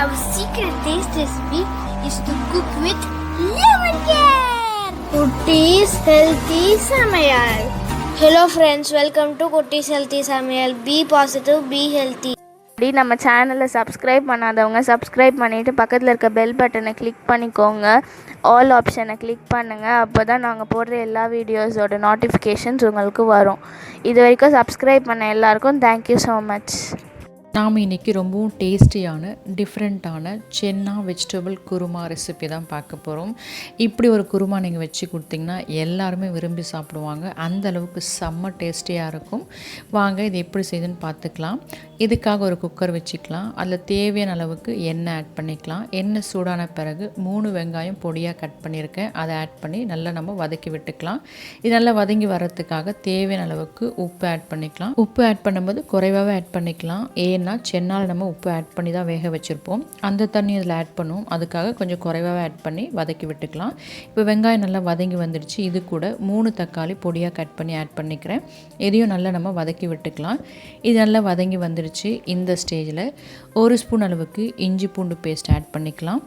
Our secret taste recipe is to cook with lemon care. Kutties Healthy Samayal. Hello friends, welcome to Kutties Healthy Samayal. Be positive, be healthy. நம்ம சேனலை subscribe பண்ணாதவங்க subscribe பண்ணிவிட்டு பக்கத்தில் இருக்க bell பட்டனை click பண்ணிக்கோங்க. All ஆப்ஷனை click பண்ணுங்கள். அப்போ தான் நாங்கள் போடுற எல்லா வீடியோஸோட நோட்டிஃபிகேஷன்ஸ் உங்களுக்கு வரும். இது வரைக்கும் சப்ஸ்கிரைப் பண்ண எல்லாருக்கும் தேங்க்யூ ஸோ மச். நாம் இன்றைக்கி ரொம்பவும் டேஸ்டியான டிஃப்ரெண்ட்டான சென்னா வெஜிடபிள் குருமா ரெசிபி தான் பார்க்க போகிறோம். இப்படி ஒரு குருமா நீங்கள் வச்சு கொடுத்தீங்கன்னா எல்லாருமே விரும்பி சாப்பிடுவாங்க. அந்த அளவுக்கு செம்ம டேஸ்டியாக இருக்கும். வாங்க இது எப்படி செய்யுதுன்னு பார்த்துக்கலாம். இதுக்காக ஒரு குக்கர் வச்சுக்கலாம். அதில் தேவையான அளவுக்கு எண்ணெய் ஆட் பண்ணிக்கலாம். எண்ணெய் சூடான பிறகு 3 வெங்காயம் பொடியாக கட் பண்ணியிருக்கேன். அதை ஆட் பண்ணி நல்லா நம்ம வதக்கி விட்டுக்கலாம். இது நல்லா வதங்கி வர்றதுக்காக தேவையான அளவுக்கு உப்பு ஆட் பண்ணிக்கலாம். உப்பு ஆட் பண்ணும்போது குறைவாகவே ஆட் பண்ணிக்கலாம். ஏன்னா சென்னால் நம்ம உப்பு ஆட் பண்ணி தான் வேக வச்சுருப்போம். அந்த தண்ணி இதில் ஆட் பண்ணுவோம். அதுக்காக கொஞ்சம் குறைவாகவே ஆட் பண்ணி வதக்கி விட்டுக்கலாம். இப்போ வெங்காயம் நல்லா வதங்கி வந்துடுச்சு. இது கூட 3 தக்காளி பொடியாக கட் பண்ணி ஆட் பண்ணிக்கிறேன். இதையும் நல்லா நம்ம வதக்கி விட்டுக்கலாம். இது நல்லா வதங்கி வந்துடுச்சு. இந்த ஸ்டேஜில் 1 ஸ்பூன் அளவுக்கு இஞ்சி பூண்டு பேஸ்ட் ஆட் பண்ணிக்கலாம்.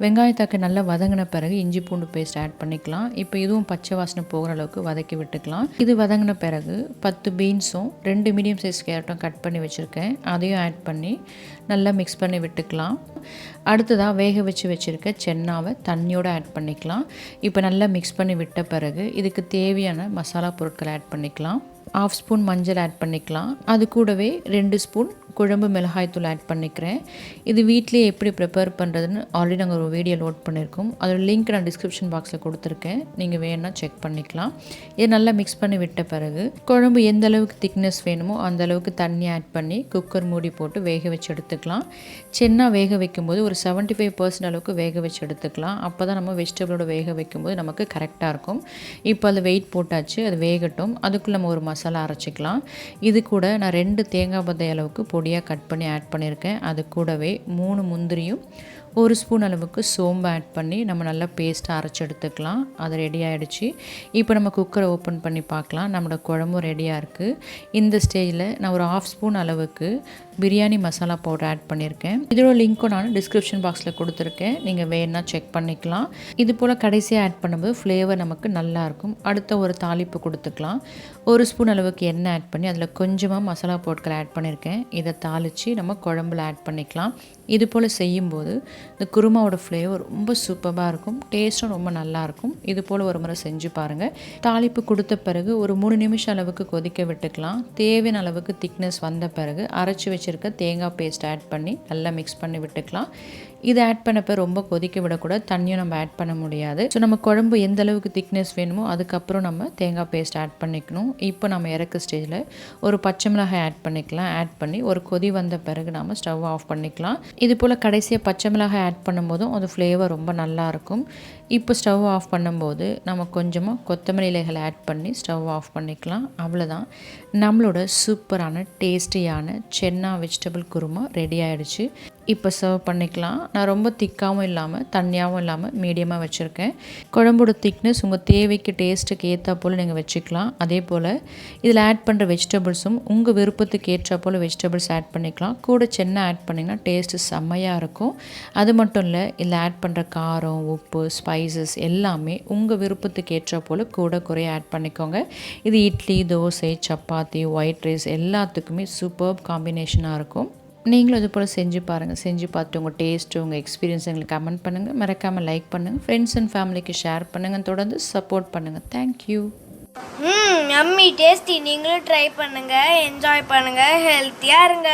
வெங்காயத்தாக்கு நல்லா வதங்கின பிறகு இஞ்சி பூண்டு பேஸ்ட் ஆட் பண்ணிக்கலாம். இப்போ இதுவும் பச்சை வாசனை போகிற அளவுக்கு வதக்கி விட்டுக்கலாம். இது வதங்கின பிறகு 10 பீன்ஸும் 2 மீடியம் சைஸ் கேரட்டும் கட் பண்ணி வச்சுருக்கேன். அதையும் ஆட் பண்ணி நல்லா மிக்ஸ் பண்ணி விட்டுக்கலாம். அடுத்ததாக வேக வச்சுருக்க சென்னாவை தண்ணியோடு ஆட் பண்ணிக்கலாம். இப்போ நல்லா மிக்ஸ் பண்ணி விட்ட பிறகு இதுக்கு தேவையான மசாலா பொருட்களை ஆட் பண்ணிக்கலாம். 1/2 ஸ்பூன் மஞ்சள் ஆட் பண்ணிக்கலாம். அது கூடவே 2 ஸ்பூன் குழம்பு மிளகாய்த்தூள் ஆட் பண்ணிக்கிறேன். இது வீட்டிலே எப்படி ப்ரிப்பேர் பண்ணுறதுன்னு ஆல்ரெடி நாங்கள் ஒரு வீடியோ லோட் பண்ணியிருக்கோம். அதோட லிங்க் நான் டிஸ்கிரிப்ஷன் பாக்ஸில் கொடுத்துருக்கேன். நீங்கள் வேணால் செக் பண்ணிக்கலாம். இது நல்லா மிக்ஸ் பண்ணி விட்ட பிறகு குழம்பு எந்த அளவுக்கு திக்னஸ் வேணுமோ அந்த அளவுக்கு தண்ணி ஆட் பண்ணி குக்கர் மூடி போட்டு வேக வச்சு எடுத்துக்கலாம். சென்னா வேக வைக்கும்போது ஒரு 75% அளவுக்கு வேக வச்சு எடுத்துக்கலாம். அப்போ தான் நம்ம வெஜிடபிளோட வேக வைக்கும்போது நமக்கு கரெக்டாக இருக்கும். இப்போ அது வெயிட் போட்டாச்சு. அது வேகட்டும். அதுக்குள்ளே நம்ம ஒரு மசாலா அரைச்சிக்கலாம். இது கூட நான் 2 தேங்காய் பத்தை அளவுக்கு பொடியாக கட் பண்ணி ஆட் பண்ணியிருக்கேன். அது கூடவே 3 முந்திரியும் 1 ஸ்பூன் அளவுக்கு சோம்பு ஆட் பண்ணி நம்ம நல்லா பேஸ்ட்டாக அரைச்சி எடுத்துக்கலாம். அது ரெடி ஆகிடுச்சு. இப்போ நம்ம குக்கரை ஓப்பன் பண்ணி பார்க்கலாம். நம்மளோட குழம்பும் ரெடியாக இருக்குது. இந்த ஸ்டேஜில் நான் ஒரு 1/2 ஸ்பூன் அளவுக்கு பிரியாணி மசாலா பவுடர் ஆட் பண்ணியிருக்கேன். இதோட லிங்க்கும் நான் டிஸ்கிரிப்ஷன் பாக்ஸில் கொடுத்துருக்கேன். நீங்கள் வேணா செக் பண்ணிக்கலாம். இது போல் கடைசியாக ஆட் பண்ணும்போது ஃப்ளேவர் நமக்கு நல்லாயிருக்கும். அடுத்த ஒரு தாளிப்பு கொடுத்துக்கலாம். 1 ஸ்பூன் அளவுக்கு எண்ணெய் ஆட் பண்ணி அதில் கொஞ்சமாக மசாலா பொருட்களை ஆட் பண்ணியிருக்கேன். இதை தாளித்து நம்ம குழம்புல ஆட் பண்ணிக்கலாம். இது போல் செய்யும்போது இந்த குருமாவோட ஃப்ளேவர் ரொம்ப சூப்பராக இருக்கும். டேஸ்ட்டும் ரொம்ப நல்லாயிருக்கும். இது போல் ஒரு முறை செஞ்சு பாருங்கள். தாளிப்பு கொடுத்த பிறகு ஒரு 3 நிமிஷம் அளவுக்கு கொதிக்க விட்டுக்கலாம். தேவையான அளவுக்கு திக்னஸ் வந்த பிறகு அரைச்சி வச்சுருக்க தேங்காய் பேஸ்ட் ஆட் பண்ணி நல்லா மிக்ஸ் பண்ணி விட்டுக்கலாம். இதை ஆட் பண்ணப்போ ரொம்ப கொதிக்க விடக்கூடாது. தண்ணியும் நம்ம ஆட் பண்ண முடியாது. ஸோ நம்ம குழம்பு எந்த அளவுக்கு திக்னஸ் வேணுமோ அதுக்கப்புறம் நம்ம தேங்காய் பேஸ்ட் ஆட் பண்ணிக்கணும். இப்போ நம்ம இறக்க ஸ்டேஜில் ஒரு பச்சை மிளகாய் ஆட் பண்ணிக்கலாம். ஆட் பண்ணி ஒரு கொதி வந்த பிறகு நம்ம ஸ்டவ் ஆஃப் பண்ணிக்கலாம். இது போல் கடைசியாக பச்சை மிளகாய் ஆட் பண்ணும்போதும் அது ஃப்ளேவர் ரொம்ப நல்லாயிருக்கும். இப்போ ஸ்டவ் ஆஃப் பண்ணும்போது நம்ம கொஞ்சமாக கொத்தமல்லி இலைகளை ஆட் பண்ணி ஸ்டவ் ஆஃப் பண்ணிக்கலாம். அவ்வளோதான், நம்மளோட சூப்பரான டேஸ்டியான சென்னா வெஜிடபிள் குருமா ரெடி ஆகிடுச்சு. இப்போ சர்வ் பண்ணிக்கலாம். நான் ரொம்ப திக்காகவும் இல்லாமல் தண்ணியாகவும் இல்லாமல் மீடியமாக வச்சுருக்கேன். குழம்போட திக்னஸ் உங்கள் தேவைக்கு டேஸ்ட்டுக்கு ஏற்றா போல் நீங்கள் வச்சுக்கலாம். அதே போல் இதில் ஆட் பண்ணுற வெஜிடபிள்ஸும் உங்கள் விருப்பத்துக்கு ஏற்றா போல் வெஜிடபிள்ஸ் ஆட் பண்ணிக்கலாம். கூட சென்னா ஆட் பண்ணிங்கன்னா டேஸ்ட்டு செம்மையாக இருக்கும். அது மட்டும் இல்லை, இதில் ஆட் பண்ணுற காரம், உப்பு, ஸ்பைசஸ் எல்லாமே உங்கள் விருப்பத்துக்கு ஏற்றா போல் கூட குறைய ஆட் பண்ணிக்கோங்க. இது இட்லி, தோசை, சப்பாத்தி, ஒயிட் ரைஸ் எல்லாத்துக்குமே சூப்பர் காம்பினேஷனாக இருக்கும். நீங்களும் இது போல் செஞ்சு பாருங்கள். செஞ்சு பார்த்துட்டு உங்கள் டேஸ்ட்டு, உங்கள் எக்ஸ்பீரியன்ஸ் எங்களுக்கு கமெண்ட் பண்ணுங்கள். மறக்காமல் லைக் பண்ணுங்கள். ஃப்ரெண்ட்ஸ் அண்ட் ஃபேமிலிக்கு ஷேர் பண்ணுங்கள். தொடர்ந்து சப்போர்ட் பண்ணுங்கள். தேங்க்யூ. Yummy tasty. நீங்களும் ட்ரை பண்ணுங்கள், என்ஜாய் பண்ணுங்கள், ஹெல்த்தியாக இருங்க.